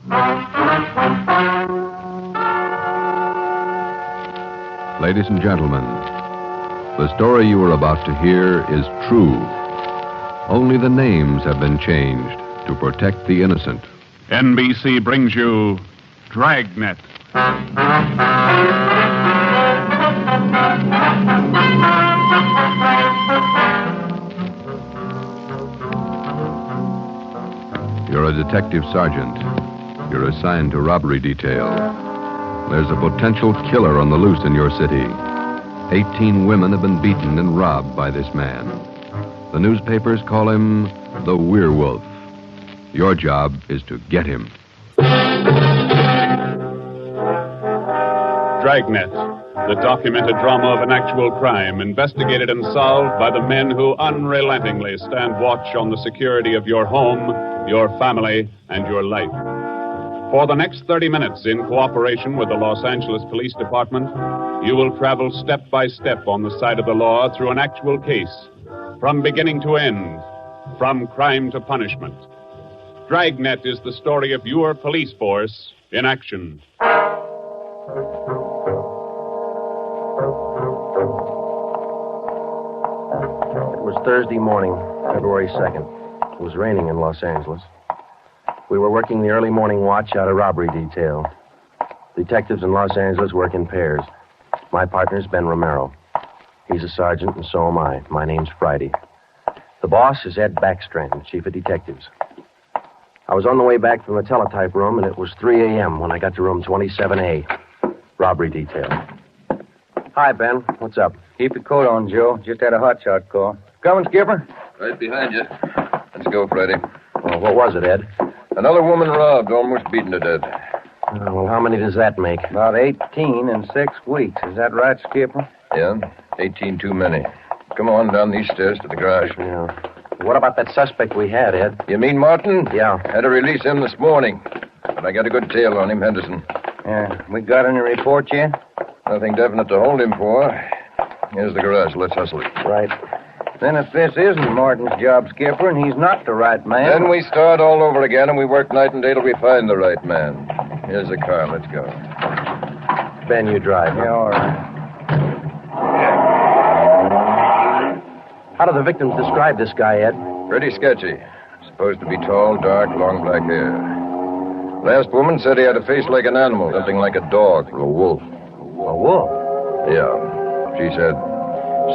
Ladies and gentlemen, the story you are about to hear is true. Only the names have been changed to protect the innocent. NBC brings you Dragnet. You're a detective sergeant. You're assigned to robbery detail. There's a potential killer on the loose in your city. 18 women have been beaten and robbed by this man. The newspapers call him the Werewolf. Your job is to get him. Dragnet, the documented drama of an actual crime, investigated and solved by the men who unrelentingly stand watch on the security of your home, your family, and your life. For the next 30 minutes, in cooperation with the Los Angeles Police Department, you will travel step by step on the side of the law through an actual case, from beginning to end, from crime to punishment. Dragnet is the story of your police force in action. It was Thursday morning, February 2nd. It was raining in Los Angeles. We were working the early morning watch out of robbery detail. Detectives in Los Angeles work in pairs. My partner's Ben Romero. He's a sergeant, and so am I. My name's Friday. The boss is Ed Backstrand, chief of detectives. I was on the way back from the teletype room, and it was 3 a.m. when I got to room 27A, robbery detail. Hi, Ben. What's up? Keep your coat on, Joe. Just had a hotshot call. Coming, Skipper? Right behind you. Let's go, Freddie. Well, what was it, Ed? Another woman robbed, almost beaten to death. Well, how many does that make? About 18 in 6 weeks. Is that right, Skipper? Yeah, 18 too many. Come on down these stairs to the garage. Yeah. What about that suspect we had, Ed? You mean Martin? Yeah. Had to release him this morning. But I got a good tail on him, Henderson. Yeah. We got any reports yet? Nothing definite to hold him for. Here's the garage. Let's hustle it. Right. Then if this isn't Martin's job, Skipper, and he's not the right man... Then we start all over again, and we work night and day till we find the right man. Here's the car. Let's go. Ben, you drive. Yeah, all right. How do the victims describe this guy, Ed? Pretty sketchy. Supposed to be tall, dark, long black hair. Last woman said he had a face like an animal, something like a dog or a wolf. A wolf? Yeah. She said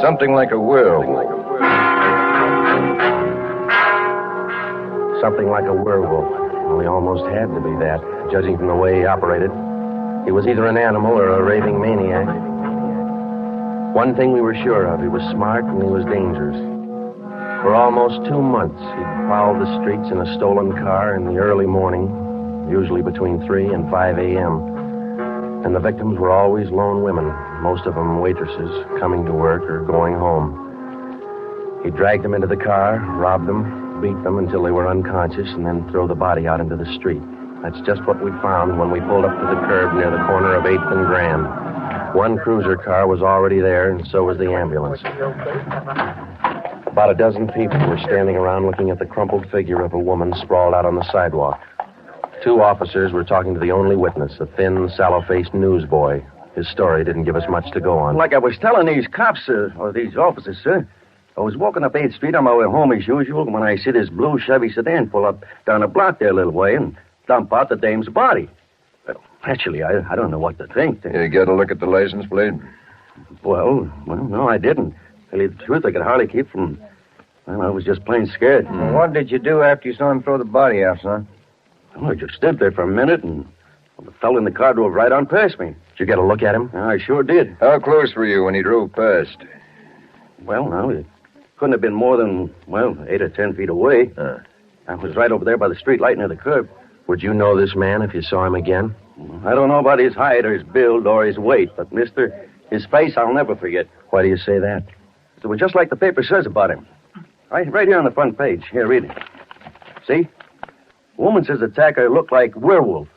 something like a werewolf. Something like a werewolf. Well, he almost had to be that, judging from the way he operated. He was either an animal or a raving maniac. One thing we were sure of, he was smart and he was dangerous. For almost 2 months, he'd prowled the streets in a stolen car in the early morning, usually between 3 and 5 a.m. And the victims were always lone women, most of them waitresses, coming to work or going home. He dragged them into the car, robbed them, beat them until they were unconscious, and then throw the body out into the street. That's just what we found when we pulled up to the curb near the corner of 8th and Grand. One cruiser car was already there, and so was the ambulance. About a dozen people were standing around looking at the crumpled figure of a woman sprawled out on the sidewalk. 2 officers were talking to the only witness, a thin, sallow-faced newsboy. His story didn't give us much to go on. Like I was telling these cops, or these officers, sir, I was walking up 8th Street on my way home as usual when I see this blue Chevy sedan pull up down the block there a little way and dump out the dame's body. Well, actually, I don't know what to think. You get a look at the license plate? Well, no, I didn't. Tell you the truth, I could hardly keep from... Well, I was just plain scared. Well, what did you do after you saw him throw the body out, son? Well, I just stood there for a minute, and the fellow in the car drove right on past me. Did you get a look at him? I sure did. How close were you when he drove past? Well, no, it couldn't have been more than, 8 or 10 feet away. I was right over there by the street light near the curb. Would you know this man if you saw him again? I don't know about his height or his build or his weight, but, mister, his face I'll never forget. Why do you say that? It was just like the paper says about him. Right here on the front page. Here, read it. See? The woman says the attacker looked like Werewolf.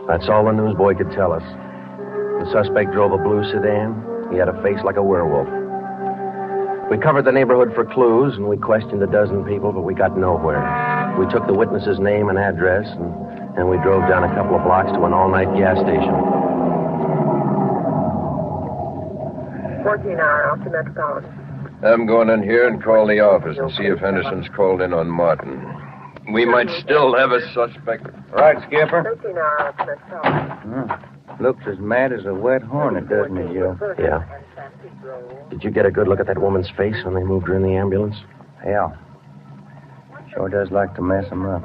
That's all the newsboy could tell us. The suspect drove a blue sedan. He had a face like a werewolf. We covered the neighborhood for clues, and we questioned a dozen people, but we got nowhere. We took the witness's name and address, and we drove down a couple of blocks to an all-night gas station. 14-hour off the Metropolitan. I'm going in here and call the office and see if Henderson's called in on Martin. We might still have a suspect. Right, Skipper. 13-hour off the Metropolitan. Looks as mad as a wet hornet, doesn't it, Joe? Yeah. Did you get a good look at that woman's face when they moved her in the ambulance? Yeah. Sure does like to mess him up.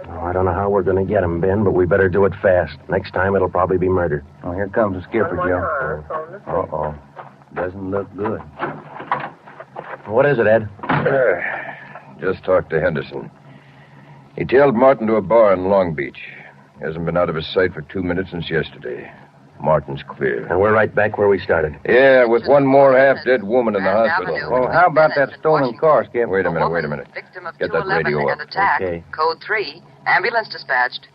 Oh, I don't know how we're going to get him, Ben, but we better do it fast. Next time, it'll probably be murder. Oh, here comes the skipper, Joe. Uh-oh. Doesn't look good. What is it, Ed? Just talked to Henderson. He tailed Martin to a bar in Long Beach. He hasn't been out of his sight for 2 minutes since yesterday. Martin's clear. And we're right back where we started. Yeah, with one more half-dead woman in the hospital. Well, how about that stolen car, Skip? Wait a minute. Victim of Get that 211 radio and up. attack. Okay. Code 3. Ambulance dispatched.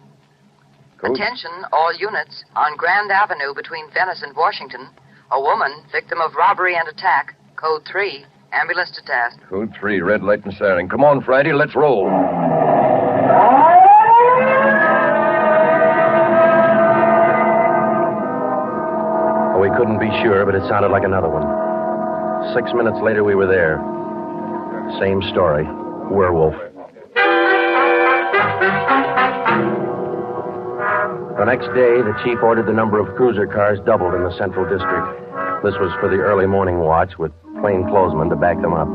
Code? Attention, all units. On Grand Avenue between Venice and Washington. A woman, victim of robbery and attack. Code 3. Ambulance detached. Code 3, red light and siren. Come on, Friday, let's roll. We couldn't be sure, but it sounded like another one. 6 minutes later, we were there. Same story. Werewolf. The next day, the chief ordered the number of cruiser cars doubled in the Central District. This was for the early morning watch with plainclothesmen to back them up.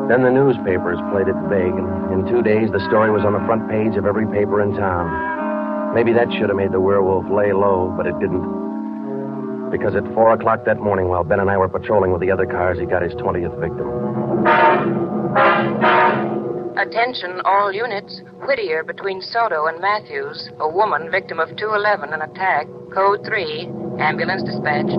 Then the newspapers played it big, and in 2 days, the story was on the front page of every paper in town. Maybe that should have made the werewolf lay low, but it didn't. Because at 4 o'clock that morning, while Ben and I were patrolling with the other cars, he got his 20th victim. Attention, all units. Whittier between Soto and Matthews. A woman, victim of 211, an attack. Code 3. Ambulance dispatched.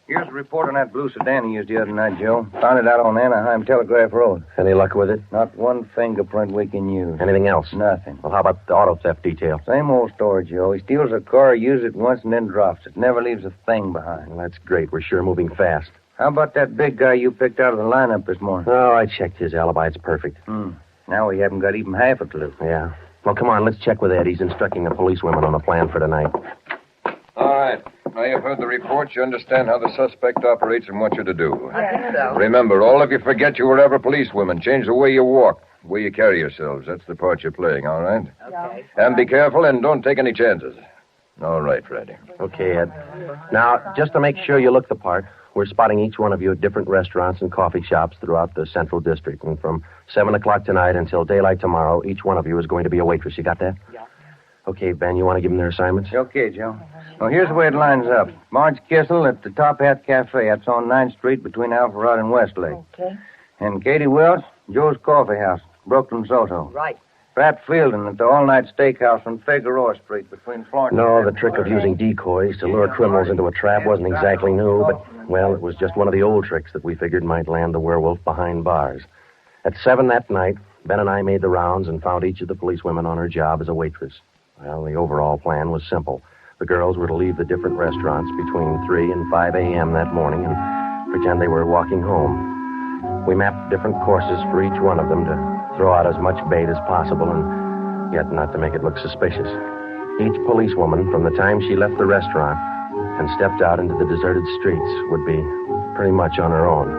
Here's a report on that blue sedan he used the other night, Joe. Found it out on Anaheim Telegraph Road. Any luck with it? Not one fingerprint we can use. Anything else? Nothing. Well, how about the auto theft detail? Same old story, Joe. He steals a car, uses it once, and then drops it. Never leaves a thing behind. Well, that's great. We're sure moving fast. How about that big guy you picked out of the lineup this morning? Oh, I checked his alibi. It's perfect. Now we haven't got even half a clue. Yeah. Well, come on, let's check with Ed. He's instructing the policewomen on a plan for tonight. All right. Now you've heard the report. You understand how the suspect operates and what you're to do. I think so. Remember, all of you forget you were ever policewomen. Change the way you walk, the way you carry yourselves. That's the part you're playing, all right? Okay. And be careful and don't take any chances. All right, Freddie. Okay, Ed. Now, just to make sure you look the part, we're spotting each one of you at different restaurants and coffee shops throughout the Central District. And from 7 o'clock tonight until daylight tomorrow, each one of you is going to be a waitress. You got that? Yeah. Okay, Ben, you want to give them their assignments? Okay, Joe. Well, here's the way it lines up. Marge Kissel at the Top Hat Cafe. That's on 9th Street between Alpharetta and Westlake. Okay. And Katie Welch, Joe's Coffee House, Brooklyn, Soto. Right. Pat Fielden at the All-Night Steakhouse on Figueroa Street between Florence No, and... the trick of using decoys to lure criminals into a trap wasn't exactly new, but, well, it was just one of the old tricks that we figured might land the werewolf behind bars. At 7 that night, Ben and I made the rounds and found each of the policewomen on her job as a waitress. Well, the overall plan was simple. The girls were to leave the different restaurants between 3 and 5 a.m. that morning and pretend they were walking home. We mapped different courses for each one of them to throw out as much bait as possible and yet not to make it look suspicious. Each policewoman, from the time she left the restaurant and stepped out into the deserted streets, would be pretty much on her own.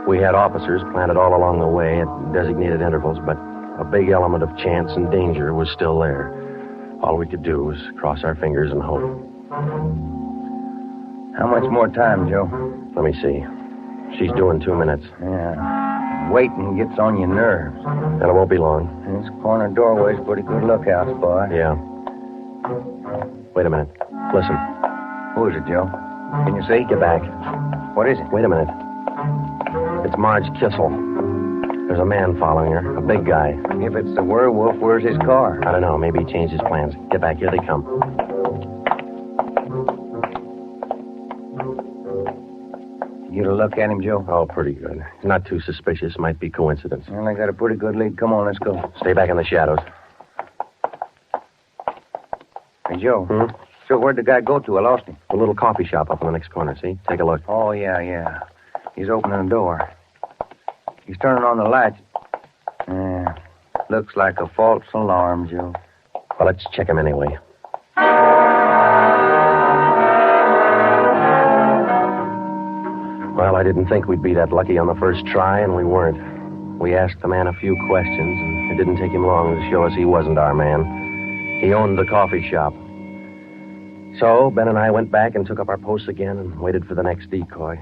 We had officers planted all along the way at designated intervals, but a big element of chance and danger was still there. All we could do was cross our fingers and hope. How much more time, Joe? Let me see. She's doing 2 minutes. Yeah. Waiting gets on your nerves. And it won't be long. This corner doorway's a pretty good lookout spot. Yeah. Wait a minute. Listen. Who is it, Joe? Can you see? Get back. What is it? Wait a minute. It's Marge Kissel. There's a man following her, a big guy. If it's the werewolf, where's his car? I don't know. Maybe he changed his plans. Get back. Here they come. You get a look at him, Joe? Oh, pretty good. Not too suspicious. Might be coincidence. Well, I got a pretty good lead. Come on, let's go. Stay back in the shadows. Hey, Joe. So where'd the guy go to? I lost him. A little coffee shop up in the next corner, see? Take a look. Oh, yeah. He's opening the door. He's turning on the lights. Yeah. Looks like a false alarm, Joe. Well, let's check him anyway. Well, I didn't think we'd be that lucky on the first try, and we weren't. We asked the man a few questions, and it didn't take him long to show us he wasn't our man. He owned the coffee shop. So, Ben and I went back and took up our posts again and waited for the next decoy.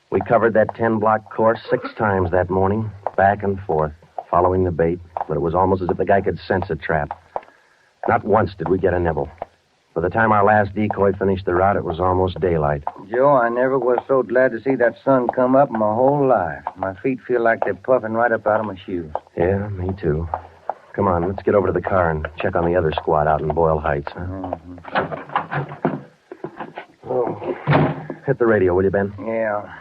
We covered that 10-block course 6 times that morning, back and forth, following the bait, but it was almost as if the guy could sense a trap. Not once did we get a nibble. By the time our last decoy finished the route, it was almost daylight. Joe, I never was so glad to see that sun come up in my whole life. My feet feel like they're puffing right up out of my shoes. Yeah, me too. Come on, let's get over to the car and check on the other squad out in Boyle Heights. Huh? Mm-hmm. Oh. Hit the radio, will you, Ben? Yeah.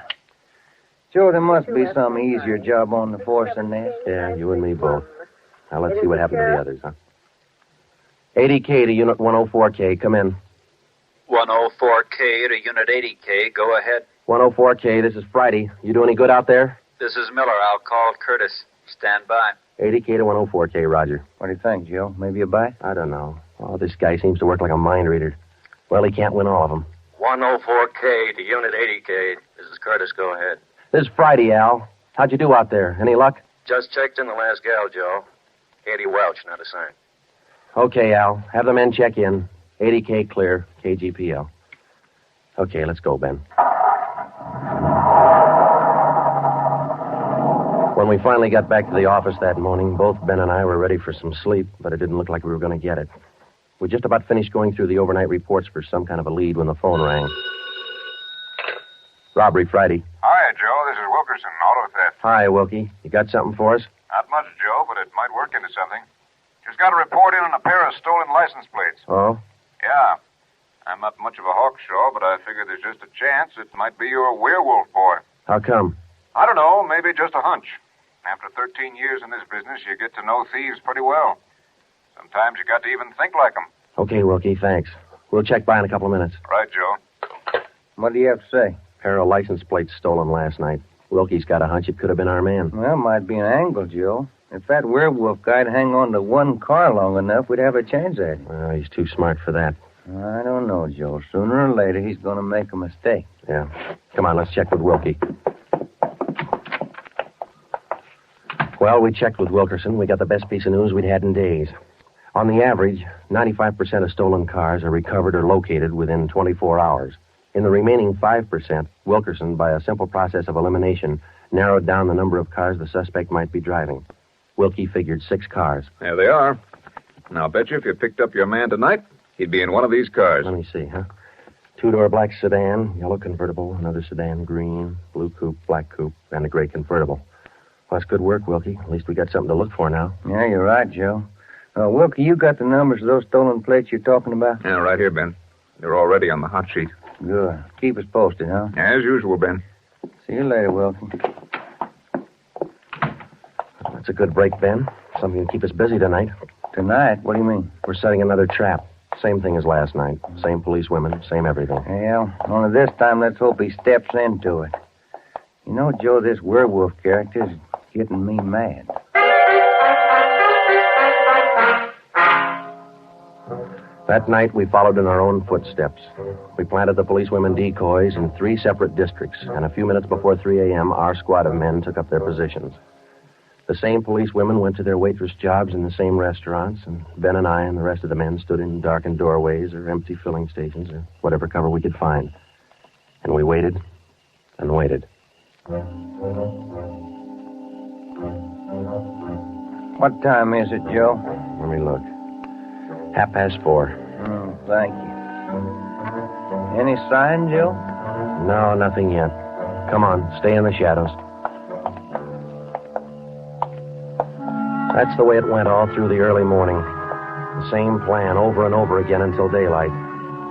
Joe, there must be some easier job on the force than this. Yeah, you and me both. Now, let's see what happened to the others, huh? 80K to Unit 104K. Come in. 104K to Unit 80K. Go ahead. 104K, this is Friday. You do any good out there? This is Miller. I'll call Curtis. Stand by. 80K to 104K, Roger. What do you think, Joe? Maybe a bite? I don't know. Oh, this guy seems to work like a mind reader. Well, he can't win all of them. 104K to Unit 80K. This is Curtis. Go ahead. This is Friday, Al. How'd you do out there? Any luck? Just checked in the last gal, Joe. Eddie Welch, not a sign. Okay, Al. Have the men check in. 80K clear. KGPL. Okay, let's go, Ben. When we finally got back to the office that morning, both Ben and I were ready for some sleep, but it didn't look like we were going to get it. We just about finished going through the overnight reports for some kind of a lead when the phone rang. Robbery Friday. Hi, Joe. This is Wilkerson, auto theft. Hi, Wilkie. You got something for us? Not much, Joe, but it might work into something. Just got a report in on a pair of stolen license plates. Oh? Yeah. I'm not much of a hawkshaw, but I figure there's just a chance it might be your werewolf boy. How come? I don't know, maybe just a hunch. After 13 years in this business, you get to know thieves pretty well. Sometimes you got to even think like them. Okay, Wilkie, thanks. We'll check by in a couple of minutes. Right, Joe. What do you have to say? Pair of license plates stolen last night. Wilkie's got a hunch it could have been our man. Well, might be an angle, Joe. If that werewolf guy'd hang on to one car long enough, we'd have a chance at him. Well, he's too smart for that. I don't know, Joe. Sooner or later, he's going to make a mistake. Yeah. Come on, let's check with Wilkie. Well, we checked with Wilkerson. We got the best piece of news we'd had in days. On the average, 95% of stolen cars are recovered or located within 24 hours. In the remaining 5%, Wilkerson, by a simple process of elimination, narrowed down the number of cars the suspect might be driving. Wilkie figured 6 cars. There they are. Now, I'll bet you if you picked up your man tonight, he'd be in one of these cars. Let me see, huh? 2-door black sedan, yellow convertible, another sedan, green, blue coupe, black coupe, and a gray convertible. Well, that's good work, Wilkie. At least we got something to look for now. Yeah, you're right, Joe. Wilkie, you got the numbers of those stolen plates you're talking about? Yeah, right here, Ben. They're already on the hot sheet. Good. Keep us posted, huh? As usual, Ben. See you later, Wilkie. That's a good break, Ben. Something to keep us busy tonight. Tonight? What do you mean? We're setting another trap. Same thing as last night. Same police women, same everything. Well, only this time let's hope he steps into it. You know, Joe, this werewolf character's getting me mad. That night, we followed in our own footsteps. We planted the policewomen decoys in 3 separate districts, and a few minutes before 3 a.m., our squad of men took up their positions. The same policewomen went to their waitress jobs in the same restaurants, and Ben and I and the rest of the men stood in darkened doorways or empty filling stations or whatever cover we could find. And we waited and waited. What time is it, Joe? Let me look. 4:30. Oh, thank you. Any sign, Joe? No, nothing yet. Come on, stay in the shadows. That's the way it went all through the early morning. The same plan over and over again until daylight.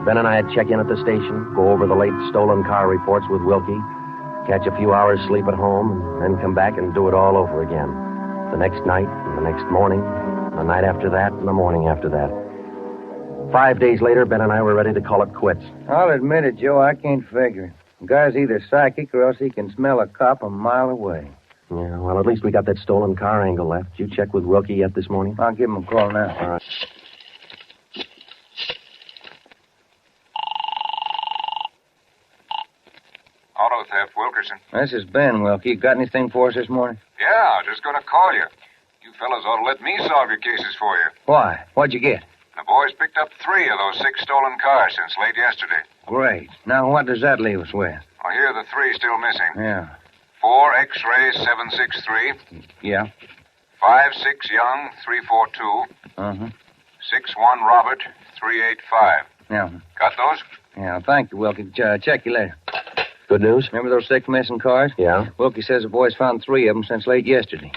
Ben and I'd check in at the station, go over the late stolen car reports with Wilkie, catch a few hours sleep at home, and then come back and do it all over again. The next night, and the next morning, the night after that, and the morning after that. 5 days later, Ben and I were ready to call it quits. I'll admit it, Joe, I can't figure it. The guy's either psychic or else he can smell a cop a mile away. Yeah, well, at least we got that stolen car angle left. Did you check with Wilkie yet this morning? I'll give him a call now. All right. Auto theft, Wilkerson. This is Ben, Wilkie. You got anything for us this morning? Yeah, just going to call you. You fellas ought to let me solve your cases for you. Why? What'd you get? The boys picked up 3 of those 6 stolen cars since late yesterday. Great. Now, what does that leave us with? Well, here are the 3 still missing. Yeah. 4 X-ray 763. Yeah. 5-6 Young 342. Uh-huh. 6-1 Robert 385. Yeah. Got those? Yeah, thank you, Wilkie. Check you later. Good news? Remember those 6 missing cars? Yeah. Wilkie says the boys found 3 of them since late yesterday.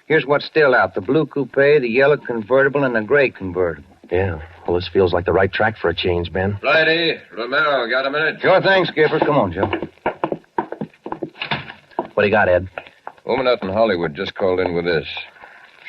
Here's what's still out. The blue coupe, the yellow convertible, and the gray convertible. Yeah. Well, this feels like the right track for a change, Ben. Righty. Romero, got a minute? Sure thing, Skipper. Come on, Joe. What do you got, Ed? Woman out in Hollywood just called in with this.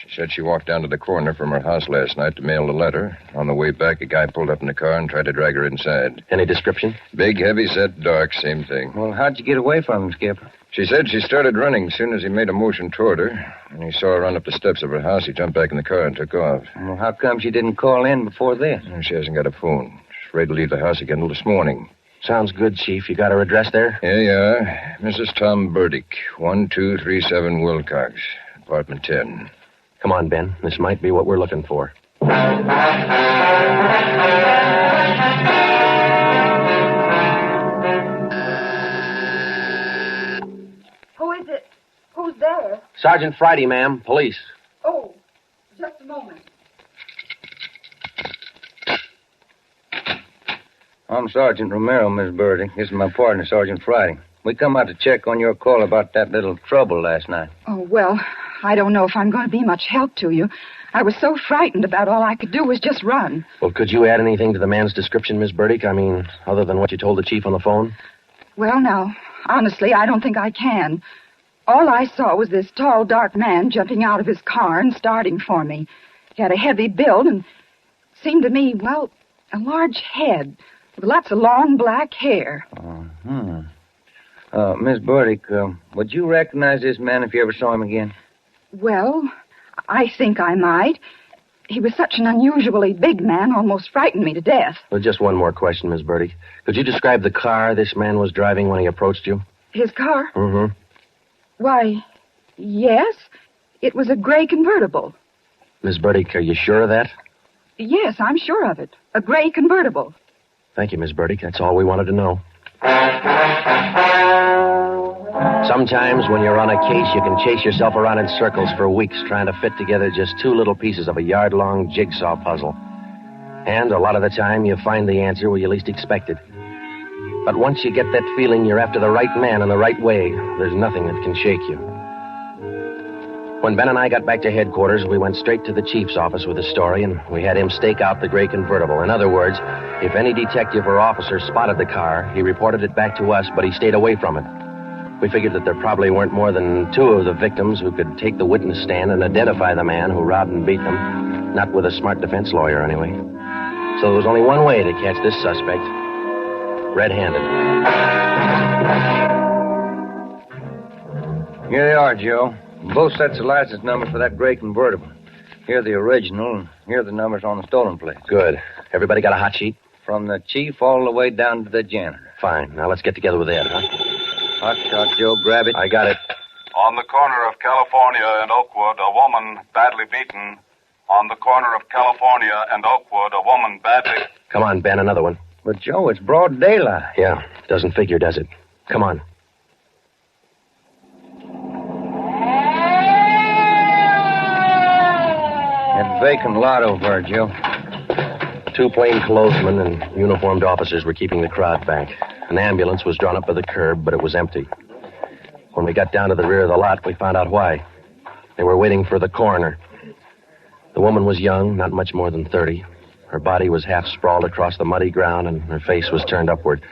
She said she walked down to the corner from her house last night to mail the letter. On the way back, a guy pulled up in the car and tried to drag her inside. Any description? Big, heavy set, dark, same thing. Well, how'd you get away from him, Skipper? She said she started running as soon as he made a motion toward her. When he saw her run up the steps of her house, he jumped back in the car and took off. Well, how come she didn't call in before this? She hasn't got a phone. She's ready to leave the house again till this morning. Sounds good, Chief. You got her address there? Here you are. Mrs. Tom Burdick, 1237 Wilcox, apartment 10. Come on, Ben. This might be what we're looking for. Who is it? Who's there? Sergeant Friday, ma'am. Police. Oh, just a moment. I'm Sergeant Romero, Miss Birdie. This is my partner, Sergeant Friday. We come out to check on your call about that little trouble last night. Oh, well, I don't know if I'm going to be much help to you. I was so frightened about all I could do was just run. Well, could you add anything to the man's description, Miss Burdick? I mean, other than what you told the chief on the phone? Well, now, honestly, I don't think I can. All I saw was this tall, dark man jumping out of his car and starting for me. He had a heavy build and seemed to me, well, a large head with lots of long black hair. Miss Burdick, would you recognize this man if you ever saw him again? Well, I think I might. He was such an unusually big man, almost frightened me to death. Well, just one more question, Miss Burdick. Could you describe the car this man was driving when he approached you? His car? Mm-hmm. Why, yes. It was a gray convertible. Miss Burdick, are you sure of that? Yes, I'm sure of it. A gray convertible. Thank you, Miss Burdick. That's all we wanted to know. Sometimes when you're on a case, you can chase yourself around in circles for weeks trying to fit together just 2 little pieces of a yard-long jigsaw puzzle. And a lot of the time, you find the answer where you least expect it. But once you get that feeling you're after the right man in the right way, there's nothing that can shake you. When Ben and I got back to headquarters, we went straight to the chief's office with the story, and we had him stake out the gray convertible. In other words, if any detective or officer spotted the car, he reported it back to us, but he stayed away from it. We figured that there probably weren't more than 2 of the victims who could take the witness stand and identify the man who robbed and beat them. Not with a smart defense lawyer, anyway. So there was only one way to catch this suspect. Red-handed. Here they are, Joe. Both sets of license numbers for that gray convertible. Here are the original, and here are the numbers on the stolen plate. Good. Everybody got a hot sheet? From the chief all the way down to the janitor. Fine. Now let's get together with Ed, huh? Hot shot, Joe. Grab it. I got it. On the corner of California and Oakwood, a woman badly beaten. On the corner of California and Oakwood, a woman badly... Come on, Ben, another one. But, Joe, it's broad daylight. Yeah, doesn't figure, does it? Come on. That vacant lot over there, Joe. 2 plainclothesmen and uniformed officers were keeping the crowd back. An ambulance was drawn up by the curb, but it was empty. When we got down to the rear of the lot, we found out why. They were waiting for the coroner. The woman was young, not much more than 30. Her body was half sprawled across the muddy ground, and her face was turned upward.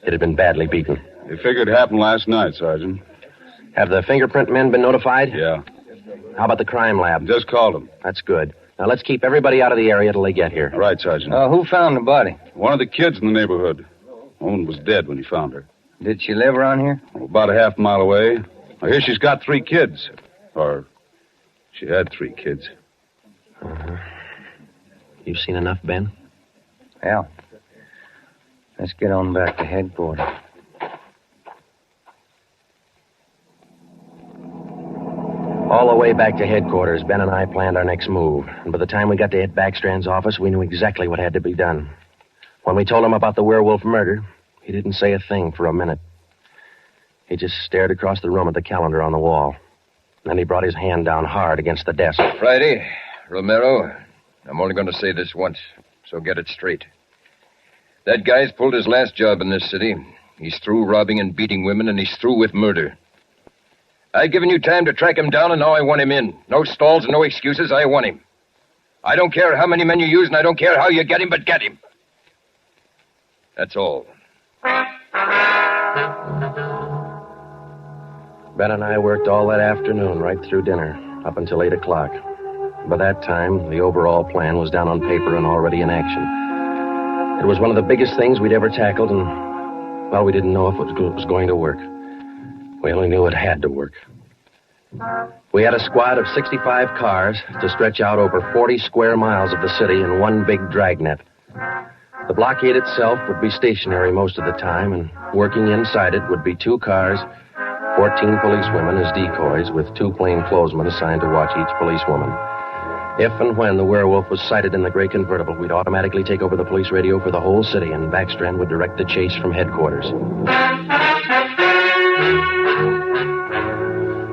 It had been badly beaten. They figured it happened last night, Sergeant. Have the fingerprint men been notified? Yeah. How about the crime lab? Just called them. That's good. Now, let's keep everybody out of the area till they get here. All right, Sergeant. Who found the body? One of the kids in the neighborhood. Woman was dead when he found her. Did she live around here? About a half mile away. I hear she's got 3 kids. Or she had 3 kids. Uh-huh. You've seen enough, Ben? Yeah. Let's get on back to headquarters. All the way back to headquarters, Ben and I planned our next move. And by the time we got to Ed Backstrand's office, we knew exactly what had to be done. When we told him about the Werewolf murder, he didn't say a thing for a minute. He just stared across the room at the calendar on the wall. Then he brought his hand down hard against the desk. Friday, Romero, I'm only going to say this once, so get it straight. That guy's pulled his last job in this city. He's through robbing and beating women, and he's through with murder. I've given you time to track him down, and now I want him in. No stalls and no excuses. I want him. I don't care how many men you use, and I don't care how you get him, but get him. That's all. Ben and I worked all that afternoon, right through dinner, up until 8 o'clock. By that time, the overall plan was down on paper and already in action. It was one of the biggest things we'd ever tackled, and, well, we didn't know if it was going to work. We only knew it had to work. We had a squad of 65 cars to stretch out over 40 square miles of the city in one big dragnet. The blockade itself would be stationary most of the time, and working inside it would be 2 cars, 14 policewomen as decoys, with 2 plainclothesmen assigned to watch each policewoman. If and when the Werewolf was sighted in the gray convertible, we'd automatically take over the police radio for the whole city, and Backstrand would direct the chase from headquarters.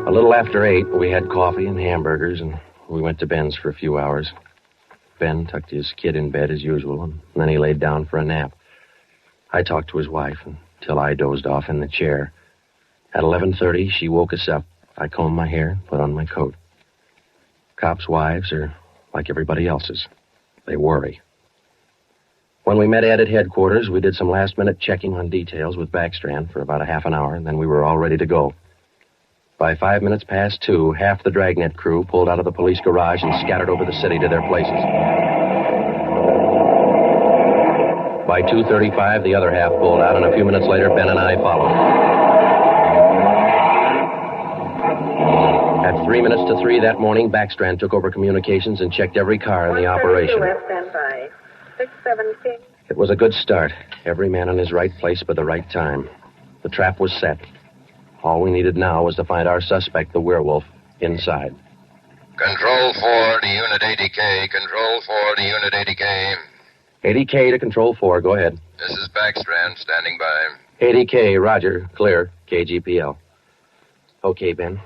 A little after 8, we had coffee and hamburgers, and we went to Ben's for a few hours. Ben tucked his kid in bed as usual, and then he laid down for a nap. I talked to his wife until I dozed off in the chair. At 11:30, she woke us up. I combed my hair and put on my coat. Cops' wives are like everybody else's. They worry. When we met Ed at headquarters, we did some last-minute checking on details with Backstrand for about a half an hour, and then we were all ready to go. By 5 minutes past 2, half the Dragnet crew pulled out of the police garage and scattered over the city to their places. By 2:35, the other half pulled out, and a few minutes later, Ben and I followed. At 3 minutes to 3 that morning, Backstrand took over communications and checked every car in the operation. Standby. 617. It was a good start. Every man in his right place by the right time. The trap was set. All we needed now was to find our suspect, the Werewolf, inside. Control 4 to Unit 80K. Control 4 to Unit 80K. 80K to Control 4. Go ahead. This is Backstrand, standing by. 80K, roger. Clear. KGPL. Okay, Ben.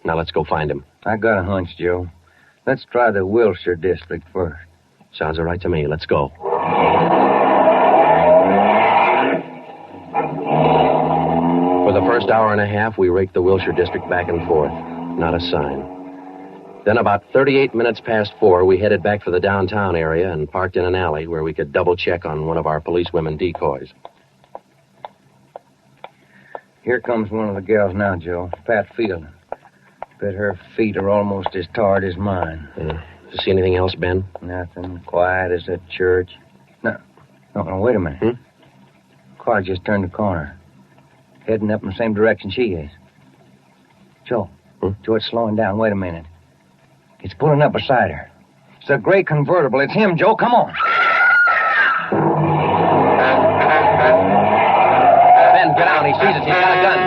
Now let's go find him. I got a hunch, Joe. Let's try the Wilshire district first. Sounds all right to me. Let's go. For the first hour and a half, we raked the Wilshire district back and forth. Not a sign. Then about 38 minutes past 4, we headed back for the downtown area and parked in an alley where we could double-check on one of our policewomen decoys. Here comes one of the gals now, Joe. Pat Field. Bet her feet are almost as tarred as mine. You see anything else, Ben? Nothing. Quiet as a church. No, wait a minute. Car just turned the corner. Heading up in the same direction she is. Joe. Joe, it's slowing down. Wait a minute. It's pulling up beside her. It's a gray convertible. It's him, Joe. Come on. Ben, get down. He sees us. He's got a gun.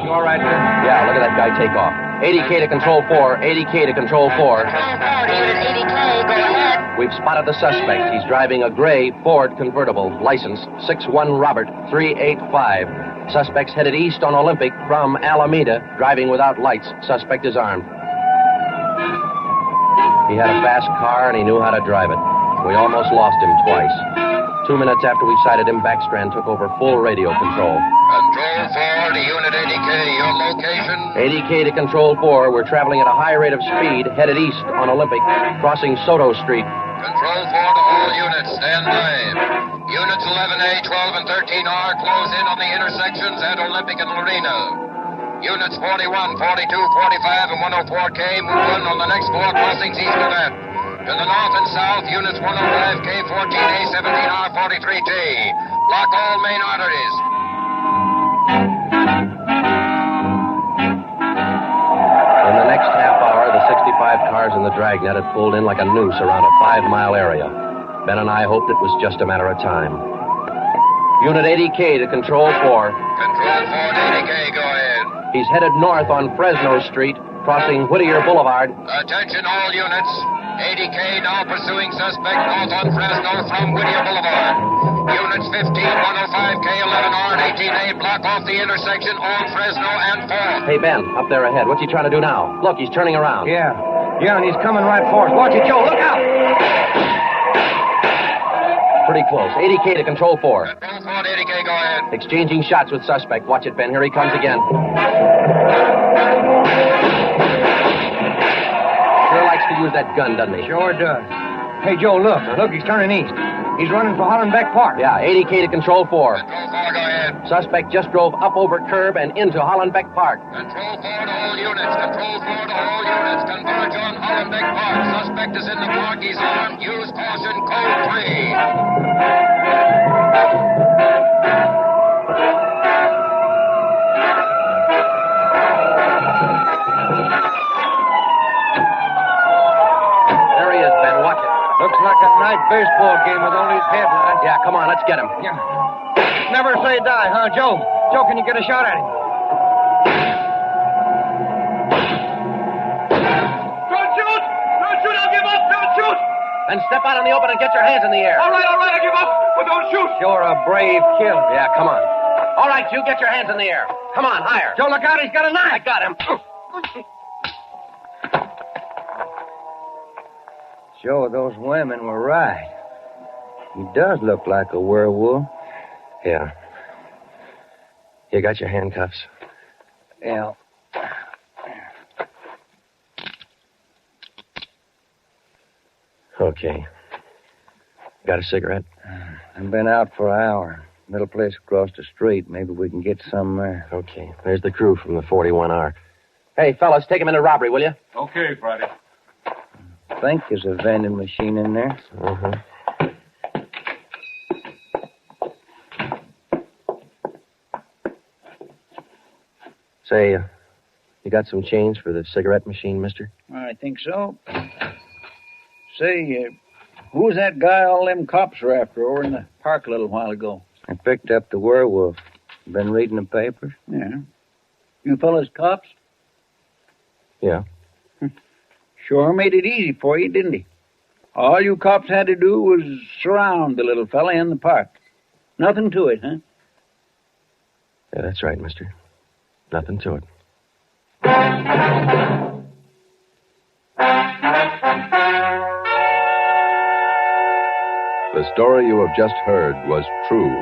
You all right, Ben? Yeah, look at that guy take off. 80K to Control 4. 80K to Control 4. Unit 80K, go ahead. We've spotted the suspect. He's driving a gray Ford convertible. License 61 Robert 385. Suspect's headed east on Olympic from Alameda, driving without lights. Suspect is armed. He had a fast car and he knew how to drive it. We almost lost him twice. 2 minutes after we sighted him, Backstrand took over full radio control. Control 4 to Unit 80K. Your location? 80K to Control 4. We're traveling at a high rate of speed, headed east on Olympic, crossing Soto Street. Control 4 to all units. Stand by. Units 11A, 12, and 13R close in on the intersections at Olympic and Lorena. Units 41, 42, 45, and 104K move in on the next 4 crossings east of that. To the north and south, Units 105K, 14A, 17R, 43T. Block all main arteries. In the next half hour, the 65 cars in the Dragnet had pulled in like a noose around a 5-mile area. Ben and I hoped it was just a matter of time. Unit 80K to Control 4. Control 4 to 80K, go ahead. He's headed north on Fresno Street, crossing Whittier Boulevard. Attention all units. 80K now pursuing suspect north on Fresno from Whittier Boulevard. Units 15, 105K, 11R, and 18A block off the intersection on Fresno and 4th. Hey, Ben, up there ahead. What's he trying to do now? Look, he's turning around. Yeah, and he's coming right for us. Watch it, Joe. Look out! Pretty close. 80K to Control 4. Control 4 to 80K, go ahead. Exchanging shots with suspect. Watch it, Ben. Here he comes again. Sure likes to use that gun, doesn't he? Sure does. Hey, Joe, look. Look, he's turning east. He's running for Hollenbeck Park. Yeah, 80K to Control 4. Control 4, go ahead. Suspect just drove up over curb and into Hollenbeck Park. Control 4 to all units. Control 4 to all units. Converge on Hollenbeck Park. Suspect is in the park. He's armed. Use caution. Code 3. There he is, Ben. Watch it. Looks like a night baseball game with only his headlights. Yeah, come on. Let's get him. Yeah. Never say die, huh, Joe? Joe, can you get a shot at him? Don't shoot! Don't shoot! I'll give up! Don't shoot! Then step out in the open and get your hands in the air. All right, I give up! But don't shoot! You're a brave killer. Yeah, come on. All right, you get your hands in the air. Come on, higher. Joe, look out. He's got a knife. I got him. Joe, those women were right. He does look like a werewolf. Yeah. You got your handcuffs? Yeah. Okay. Got a cigarette? I've been out for an hour. Little place across the street. Maybe we can get some there. Okay. There's the crew from the 41R. Hey, fellas, take him into robbery, will you? Okay, Friday. I think there's a vending machine in there. Uh-huh. Say, you got some change for the cigarette machine, mister? I think so. Say, who was that guy all them cops were after over in the park a little while ago? I picked up the werewolf. Been reading the papers? Yeah. You fellas cops? Yeah. Sure made it easy for you, didn't he? All you cops had to do was surround the little fella in the park. Nothing to it, huh? Yeah, that's right, mister. Nothing to it. The story you have just heard was true.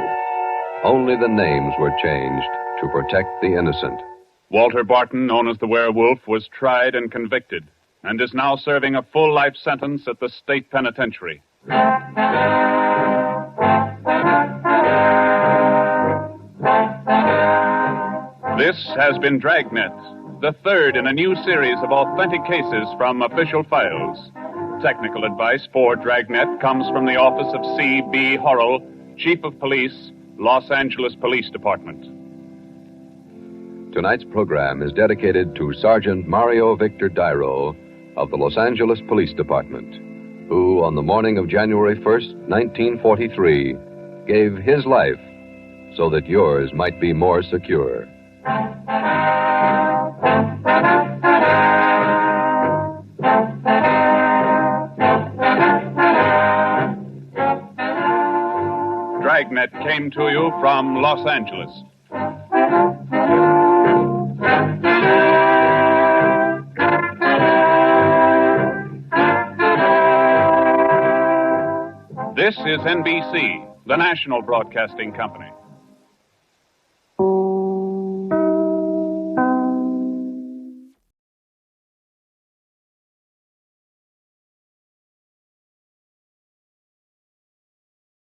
Only the names were changed to protect the innocent. Walter Barton, known as the Werewolf, was tried and convicted and is now serving a full life sentence at the state penitentiary. This has been Dragnet, the third in a new series of authentic cases from official files. Technical advice for Dragnet comes from the office of C.B. Horrell, Chief of Police, Los Angeles Police Department. Tonight's program is dedicated to Sergeant Mario Victor Dairo of the Los Angeles Police Department, who, on the morning of January 1st, 1943, gave his life so that yours might be more secure. Dragnet came to you from Los Angeles. This is NBC, the national broadcasting company.